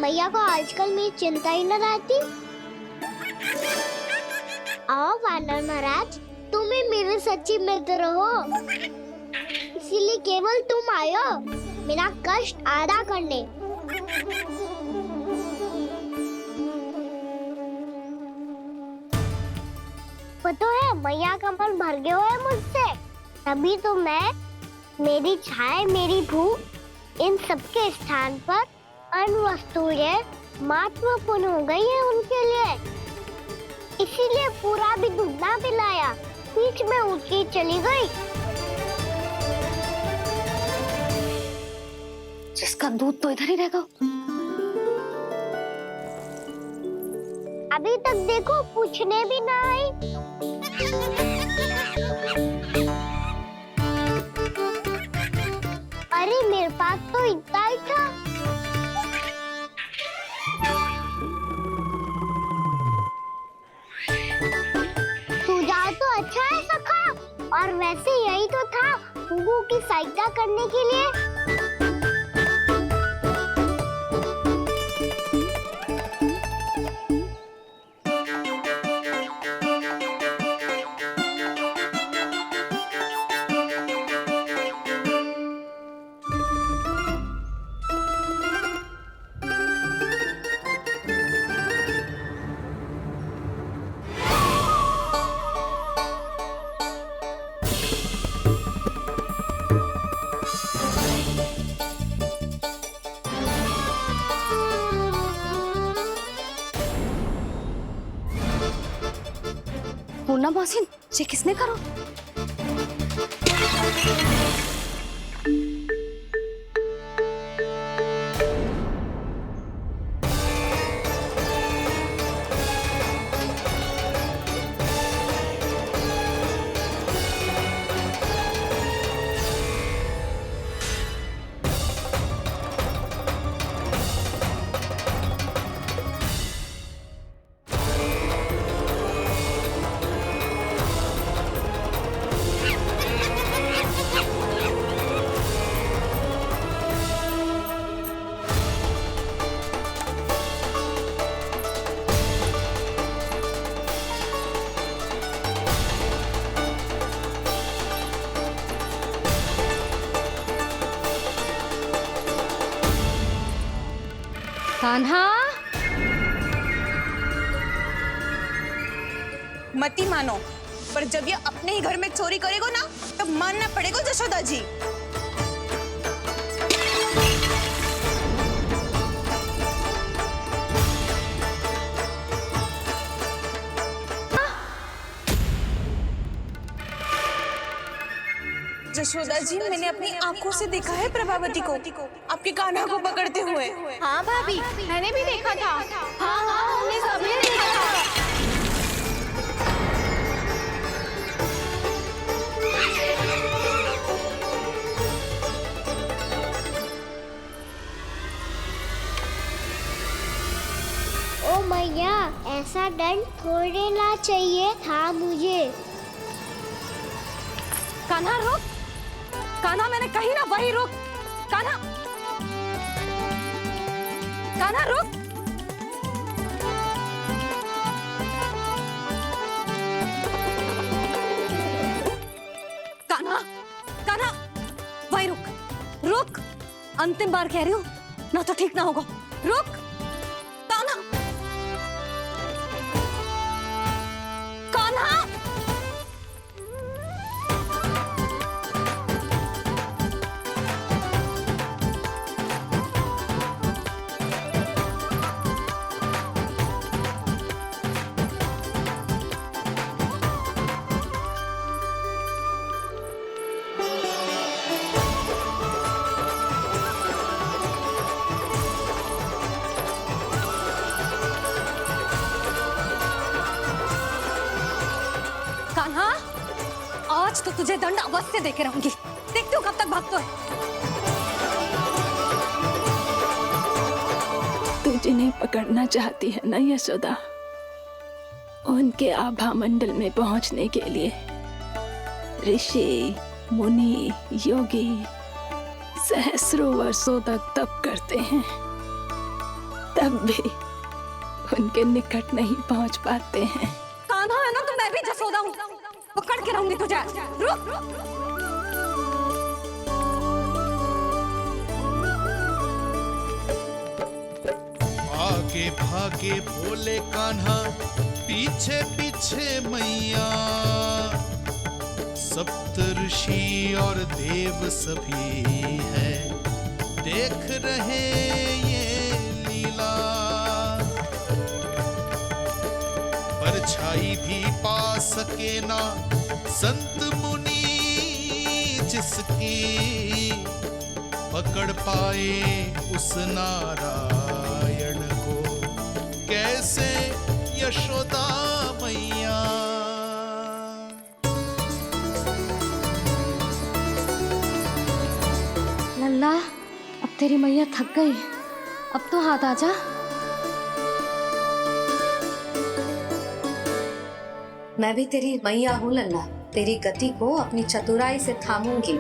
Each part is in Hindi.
मैया को आजकल मेरी चिंता ही न रहती। आओ वानर महाराज, तुम ही मेरे सच्ची मित्र हो, इसीलिए केवल तुम आयो मेरा कष्ट आधा करने। पता है मैया का मन भर गया है मुझसे, तभी तो मैं, मेरी छाया, मेरी भूख, इन सबके स्थान पर अन्य वस्तुएं महत्वपूर्ण हो गई है उनके लिए। इसीलिए पूरा भी दूध ना पिलाया, बीच में उठ के चली गई। जिसका दूध तो इधर ही रहेगा। अभी तक देखो पूछने भी ना आई। अरे मेरे पास तो इतना ही था। सुझाव तो अच्छा है सखा, और वैसे यही तो था हुगू की सहायता करने के लिए। मुन्ना मोहसिन, ये किसने करो? कान्हा, मती मानो, पर जब ये अपने ही घर में चोरी करेगा ना, तब मानना पड़ेगा जशोदा जी। जशोदा जी, मैंने अपनी आंखों से देखा है प्रभावती को आपके कान्हा को पकड़ते हुए। हाँ भाभी, मैंने भी देखा था। हाँ हाँ, हमने सबने देखा था। ओ मैया, ऐसा दंड थोड़े ना चाहिए था मुझे। कान्हा रुक, कान्हा मैंने कही ना वही रुक। कान्हा, कान्हा रुक। कान्हा, कान्हा वही रुक, रुक। अंतिम बार कह रही हूँ, ना तो ठीक ना होगा। रुक कान्हा, कान्हा। कान्हा, आज तो तुझे दंड अवश्य देके रहूंगी। देखती हूँ कब तक भागता है। तू जिन्हें पकड़ना चाहती है ना यशोदा, उनके आभा मंडल में पहुंचने के लिए ऋषि, मुनि, योगी सहस्रों वर्षों तक तप करते हैं, तब भी उनके निकट नहीं पहुंच पाते हैं। कान्हा है ना, तो मैं भी जसोदा हूँ, पकड़ के रहूंगी तुझे। रुक। आगे भागे भोले कान्हा, पीछे पीछे मैया, सप्तऋषि और देव सभी है देख रहे ये लीला। परछाई भी पा सके ना संत मुनि जिसकी, पकड़ पाए उस नारायण को कैसे यशोदा मैया। लल्ला, अब तेरी मैया थक गई, अब तो हाथ आजा। मैं भी तेरी मैया हूँ लल्ला, तेरी गति को अपनी चतुराई से थामूंगी।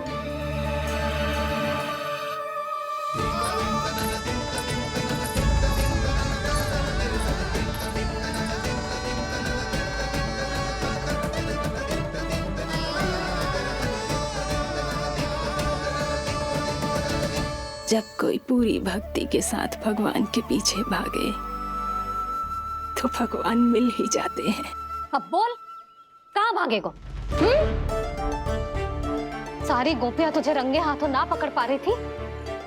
जब कोई पूरी भक्ति के साथ भगवान के पीछे भागे तो भगवान मिल ही जाते हैं। अब बोल, कहाँ भागेगो? सारी गोपियां तुझे रंगे हाथों ना पकड़ पा रही थी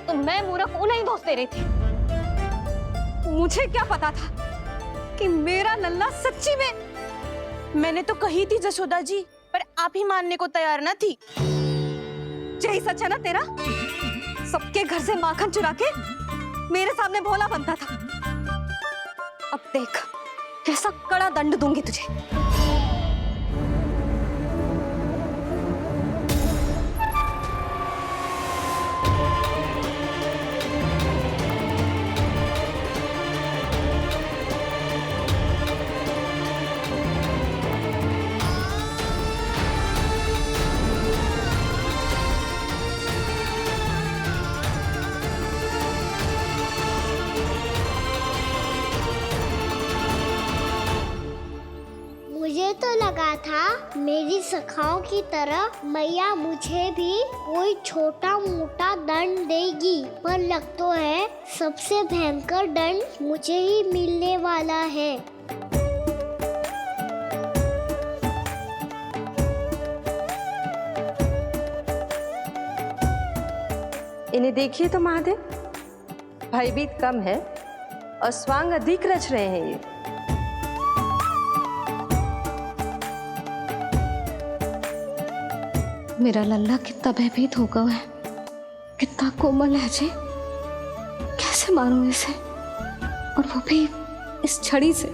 तो मैं मूर्ख उन्हें ही दोष दे रही थी। मुझे क्या पता था कि मेरा लल्ला सच्ची में। मैंने तो कही थी जसोदा जी, पर आप ही मानने को तैयार न थी। यही सच है ना तेरा? सबके घर से माखन चुरा के मेरे सामने भोला बनता था। अब देख कैसा कड़ा दंड दूंगी तुझे। मुझे तो लगा था मेरी सखाओं की तरह मैया मुझे भी कोई छोटा मोटा दंड देगी, पर लग तो है सबसे भयंकर दंड मुझे ही मिलने वाला है। इन्हें देखिए तो महादेव, भयभीत कम है और स्वांग अधिक रच रहे हैं ये। मेरा लल्ला कितना भयभीत हो गया है, कितना कोमल है जी। कैसे मारूं इसे, और वो भी इस छड़ी से।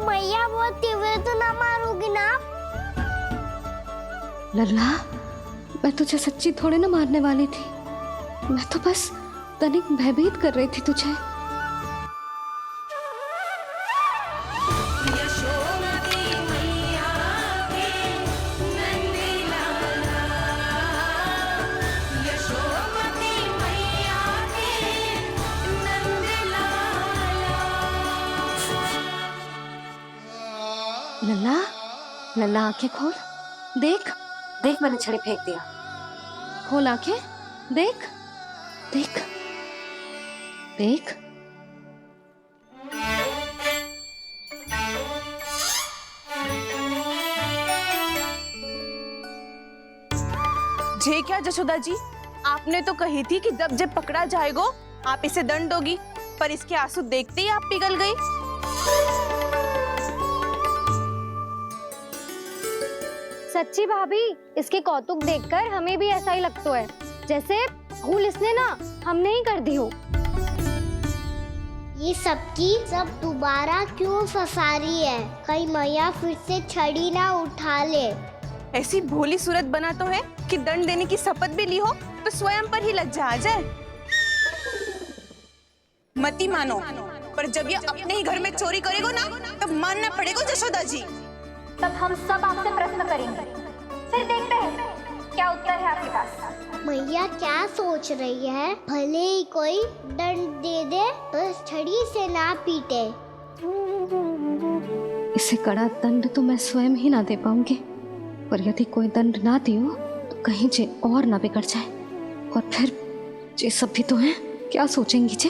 मैया बहुत तीव्र तो ना मारोगी ना? लल्ला, मैं तुझे सच्ची थोड़े ना मारने वाली थी, मैं तो बस तनिक भयभीत कर रही थी तुझे। लल्ला, लल्ला आंखें खोल, देख देख मैंने छड़ी फेंक दिया। खोल आंखें, देख देख देख। जे क्या जसोदा जी, आपने तो कही थी कि जब जब पकड़ा जाएगा आप इसे दंड दोगी, पर इसके आंसू देखते ही आप पिघल गई। सच्ची भाभी, इसके कौतुक देखकर हमें भी ऐसा ही लगता है, जैसे भूल इसने ना हमने ही कर दी हो। ये सबकी सब दोबारा क्यों फंसा रही है? कहीं मैया फिर से छड़ी ना उठा ले। ऐसी भोली सूरत बना तो है कि दंड देने की शपथ भी ली हो तो स्वयं पर ही लज्जा आ जाए। मती मानो, पर जब ये अपने ही घर में चोरी करेगा ना, तब मानना पड़ेगा जसोदा जी। तब हम सब आपसे प्रश्न करेंगे, फिर देखते हैं क्या उत्तर है आपके पास। मैया क्या सोच रही है? भले ही कोई दंड दे दे तो इस छड़ी से ना पीटे। इसे कड़ा दंड तो मैं स्वयं ही ना दे पाऊंगी, पर यदि कोई दंड ना दियो तो कहीं जे और ना बिगड़ जाए। और फिर जे सब भी तो हैं, क्या सोचेंगी जे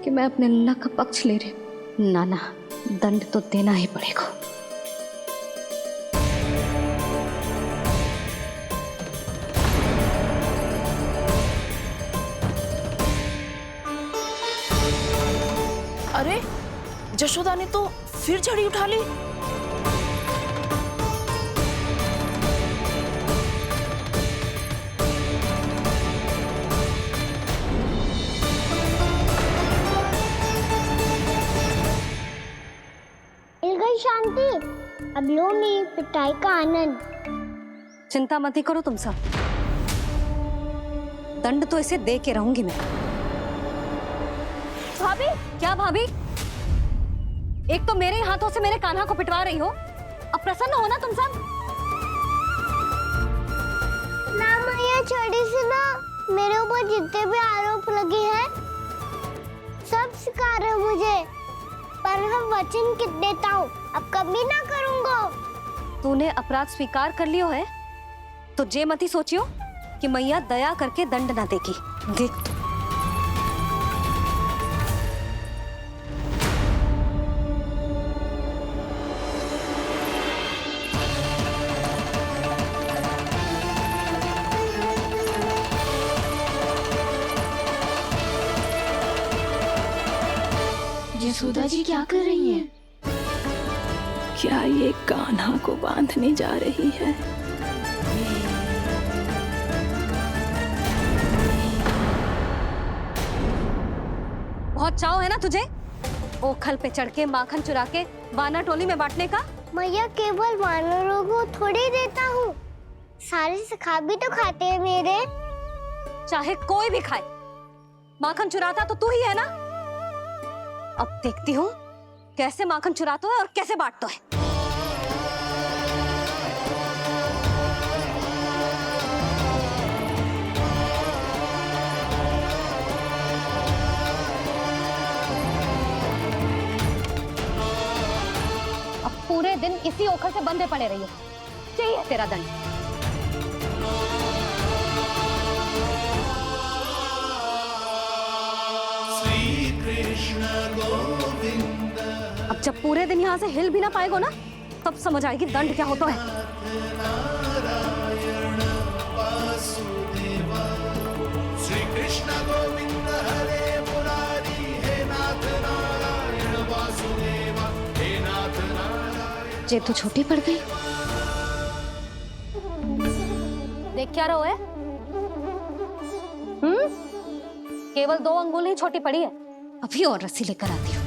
कि मैं अपने अल्लाह का पक्ष ले रही हूँ। ना ना, दंड तो देना ही पड़ेगा। अरे जशोदा ने तो फिर छड़ी उठा ली। मिल गई शांति। अब लो मेरी पिटाई का आनंद। चिंता मत ही करो तुम सब, दंड तो इसे दे के रहूंगी मैं। भाभी, क्या भाभी? एक तो मेरे ही हाथों से मेरे कान्हा को पिटवा रही हो, अब प्रसन्न हो ना तुम सब? ना मैया, छड़ी से ना मेरे ऊपर जितने भी आरोप लगे हैं सब स्वीकार है मुझे, पर हम वचन कित देता हूँ, अब कभी ना करूँगा। तूने अपराध स्वीकार कर लियो है तो जे मत ही सोचियो कि मैया दया करके दंड ना देगी। देख तू। यशोदा जी क्या कर रही हैं? क्या ये कान्हा को बांधने जा रही है? बहुत चाव है ना तुझे ओखल पे चढ़ के माखन चुरा के वानर टोली में बांटने का? मैया, केवल वानरों को थोड़ी देता हूँ, सारे सखा भी तो खाते हैं मेरे। चाहे कोई भी खाए, माखन चुराता तो तू ही है ना। अब देखती हूँ कैसे माखन चुराता है और कैसे बांटता है। अब पूरे दिन इसी ओखल से बंधे पड़े रहिए, चाहिए तेरा दंड। अब जब पूरे दिन यहाँ से हिल भी ना पाएगो ना, तब समझ आएगी दंड क्या होता है। श्री कृष्ण गोविंद हरे मुरारी, हे नाथ नारायण वासुदेव, हे नाथ नारायण। जे तो छोटी पड़ गई। देख क्या रहो है? केवल 2 अंगुल ही छोटी पड़ी है, अभी और रस्सी लेकर आती हूँ।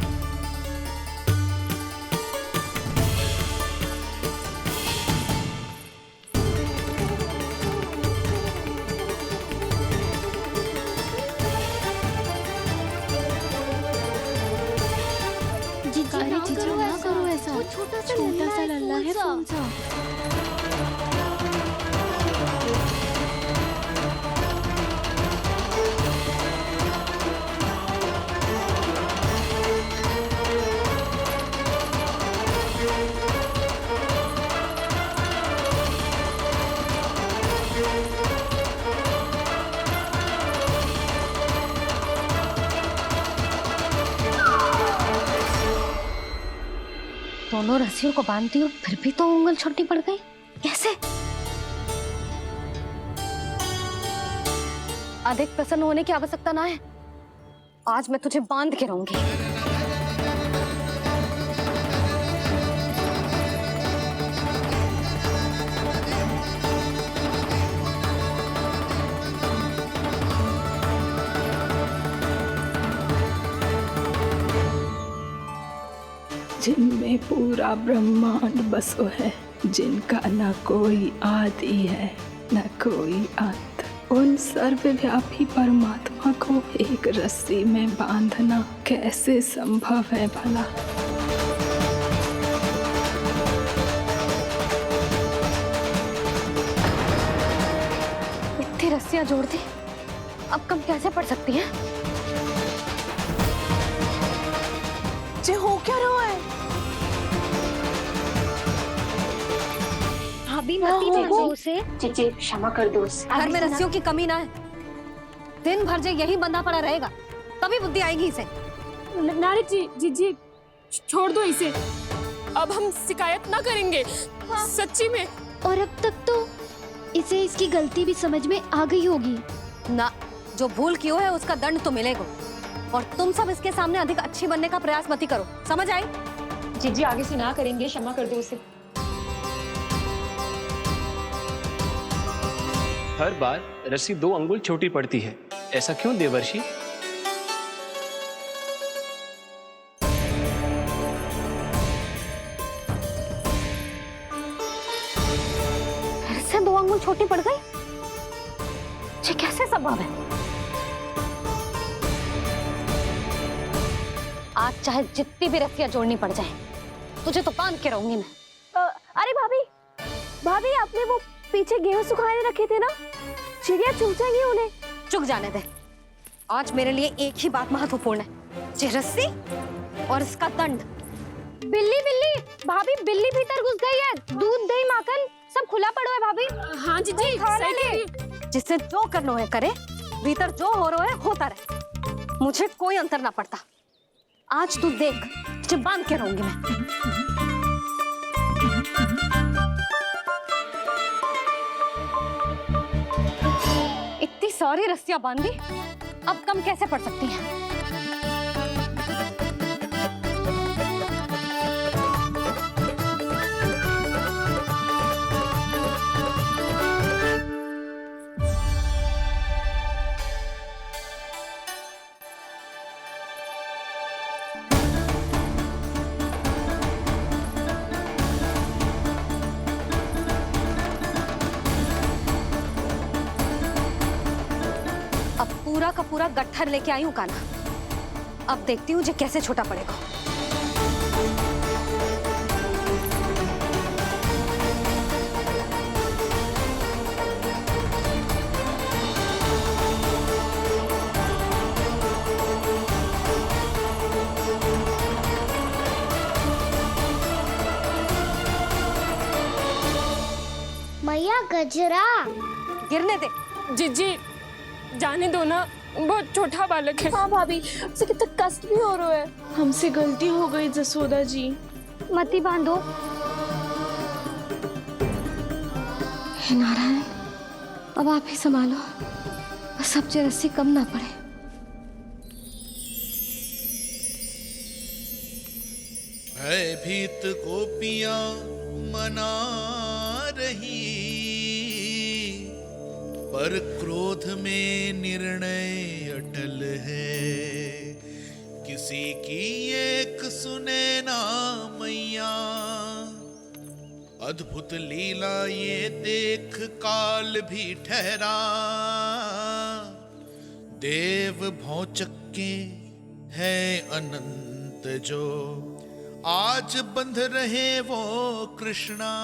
ना करो ऐसा, छोटा सा लल्ला है कौन सा? दोनों रस्सियों को बांधती हूँ, फिर भी तो उंगल छोटी पड़ गई। कैसे? अधिक प्रसन्न होने की आवश्यकता ना है, आज मैं तुझे बांध के रहूंगी। जिनमें पूरा ब्रह्मांड बसो है, जिनका न कोई आदि है न कोई अंत, उन सर्वव्यापी परमात्मा को एक रस्सी में बांधना कैसे संभव है भला? इतनी रस्सियां जोड़ दी, अब कम कैसे पड़ सकती हैं? जे हो क्या रहा है? भाभी मती देखो उसे। जीजी क्षमा कर दो उसे। घर में रस्सियों की कमी ना है। दिन भर जे यही बंधा पड़ा रहेगा तभी बुद्धि आएगी इसे। नारी जी छोड़ दो इसे, अब हम शिकायत ना करेंगे। सच्ची में। और अब तक तो इसे इसकी गलती भी समझ में आ गई होगी ना, जो भूल की हो है उसका दंड तो मिलेगा। और तुम सब इसके सामने अधिक अच्छी बनने का प्रयास मत ही करो, समझ आई? जीजी आगे से ना करेंगे, क्षमा कर दो उसे। हर बार रस्सी 2 अंगुल छोटी पड़ती है, ऐसा क्यों देवर्षि? फिर से 2 अंगुल छोटी पड़ गई? ये कैसे संभव है? आज चाहे जितनी भी रस्सियां जोड़नी पड़ जाए, तुझे तो बांध के रहूंगी मैं। अरे भाभी, भाभी आपने वो पीछे गेहूं सुखाने रखे थे ना, चिड़िया चुग जाएंगी उन्हें। चुक जाने दे। आज मेरे लिए एक ही बात महत्वपूर्ण है, ये रस्सी और इसका दंड। बिल्ली बिल्ली भाभी, बिल्ली भीतर घुस गई है। दूध दही माखन सब खुला पड़ा है भाभी। हाँ जीजी सही कह रही है। जिससे जो करना है करे, भीतर जो हो रहा है होता रहे, मुझे कोई अंतर ना पड़ता। आज तू देख, तुझे बांध के रहूंगी मैं। इतनी सारी रस्सियां बांधी, अब कम कैसे पड़ सकती हैं? पूरा का पूरा गट्ठर लेके आई हूँ कान्हा। अब देखती हूँ जे कैसे छोटा पड़ेगा। मैया गजरा गिरने दे। जीजी जाने दो ना, बहुत छोटा बालक है। हाँ भाभी, उसे कितना कष्ट भी हो रहा है। हमसे गलती हो गई जसोदा जी। मती बांधो। हे नारायण, अब आप ही संभालो, बस अब जे रस्सी कम ना पड़े। भयभीत गोपियां मना रही, पर क्रोध में निर्णय अटल है। किसी की एक सुने ना मैया, अद्भुत लीला ये देख काल भी ठहरा। देव भौचक्के है अनंत जो, आज बंध रहे वो कृष्णा।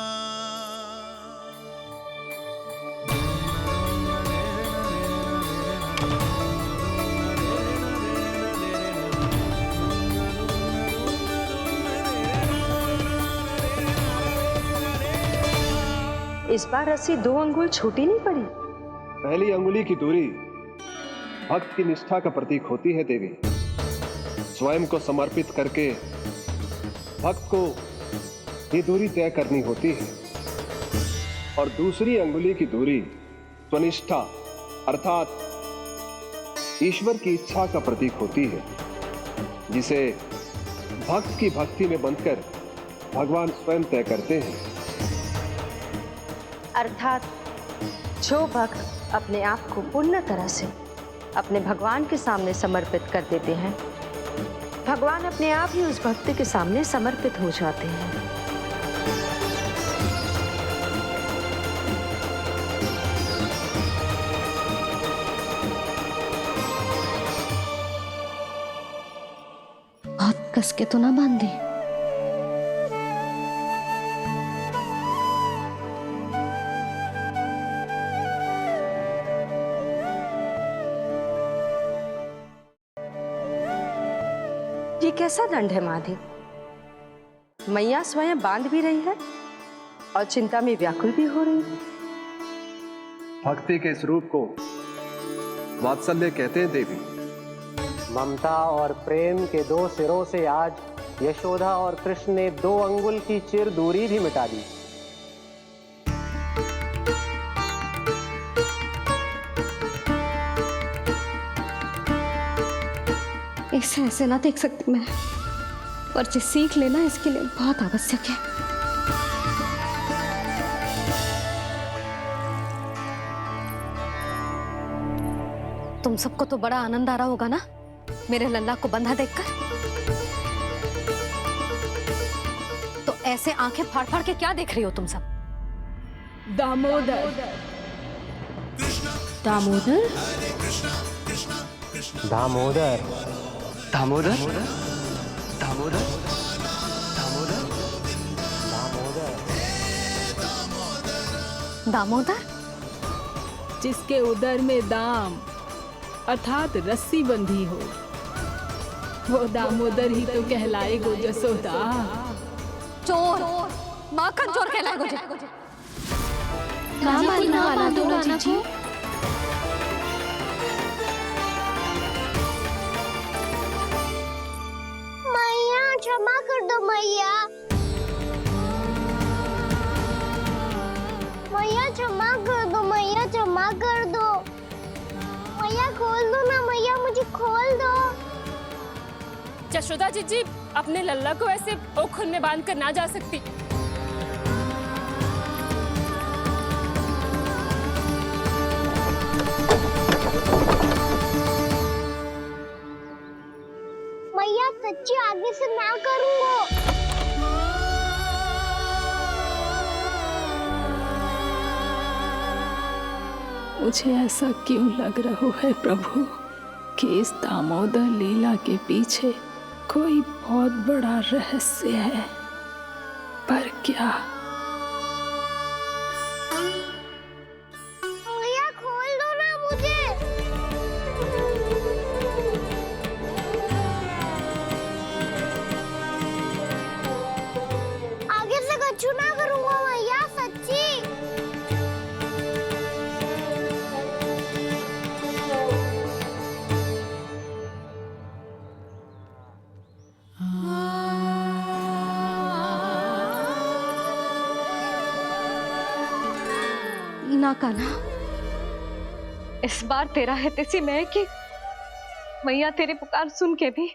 इस बार रस्सी 2 अंगुल छोटी नहीं पड़ी। पहली अंगुली की दूरी भक्त की निष्ठा का प्रतीक होती है देवी। स्वयं को समर्पित करके भक्त को ये दूरी तय करनी होती है। और दूसरी अंगुली की दूरी स्वनिष्ठा अर्थात ईश्वर की इच्छा का प्रतीक होती है, जिसे भक्त की भक्ति में बंधकर भगवान स्वयं तय करते हैं। अर्थात जो भक्त अपने आप को पूर्ण तरह से अपने भगवान के सामने समर्पित कर देते हैं, भगवान अपने आप ही उस भक्त के सामने समर्पित हो जाते हैं। बहुत कस के तो ना बांधे। ये कैसा दंड है माधे? मैया स्वयं बांध भी रही है और चिंता में व्याकुल भी हो रही है। भक्ति के इस रूप को वात्सल्य कहते हैं देवी। ममता और प्रेम के दो सिरों से आज यशोदा और कृष्ण ने 2 अंगुल की चिर दूरी भी मिटा दी। ऐसे ऐसे ना देख सकती मैं, पर जो सीख लेना इसके लिए बहुत आवश्यक है। तुम सबको तो बड़ा आनंद आ रहा होगा ना मेरे लल्ला को बंधा देखकर। तो ऐसे आंखें फाड़ फाड़ के क्या देख रही हो तुम सब? दामोदर। दामोदर? दामोदर। दामोदर? दामोदर? दामोदर? जिसके उदर में दाम अर्थात रस्सी बंधी हो, वो दामोदर ही तो कहलाएगो जसोदा। चोर, माखन चोर कहलाएगो जी। ना माना दोनों जीजी। मैया क्षमा कर दो मैया। मैया क्षमा कर दो, मैया क्षमा कर दो। मैया खोल दो ना मैया, मुझे खोल दो। यशोदा जीजी अपने लल्ला को ऐसे ओखुन में बांध कर ना जा सकती। मैया सच्ची आगे से ना करूंगा। मुझे ऐसा क्यों लग रहा है प्रभु कि इस दामोदर लीला के पीछे कोई बहुत बड़ा रहस्य है, पर क्या? मैया खोल दो ना मुझे। आगे से कछु ना करूंगा मैया, सच्ची। ना कान्हा, इस बार तेरा हित इसी में है कि मैया तेरी पुकार सुन के भी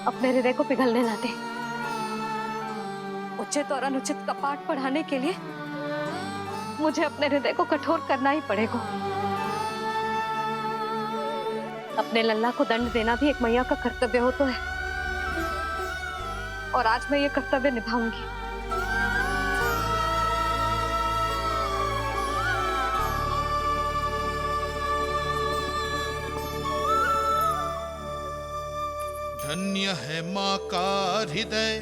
अपने हृदय को पिघलने ना दे। उचित और अनुचित का पाठ पढ़ाने के लिए मुझे अपने हृदय को कठोर करना ही पड़ेगा। अपने लल्ला को दंड देना भी एक मैया का कर्तव्य हो तो है, और आज मैं ये कर्तव्य निभाऊंगी। धन्य है माँ का हृदय,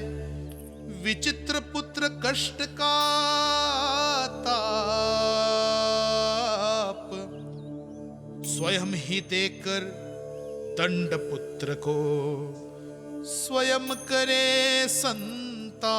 विचित्र पुत्र कष्ट का ताप, स्वयं ही देकर दंड पुत्र को, स्वयं करे संताप।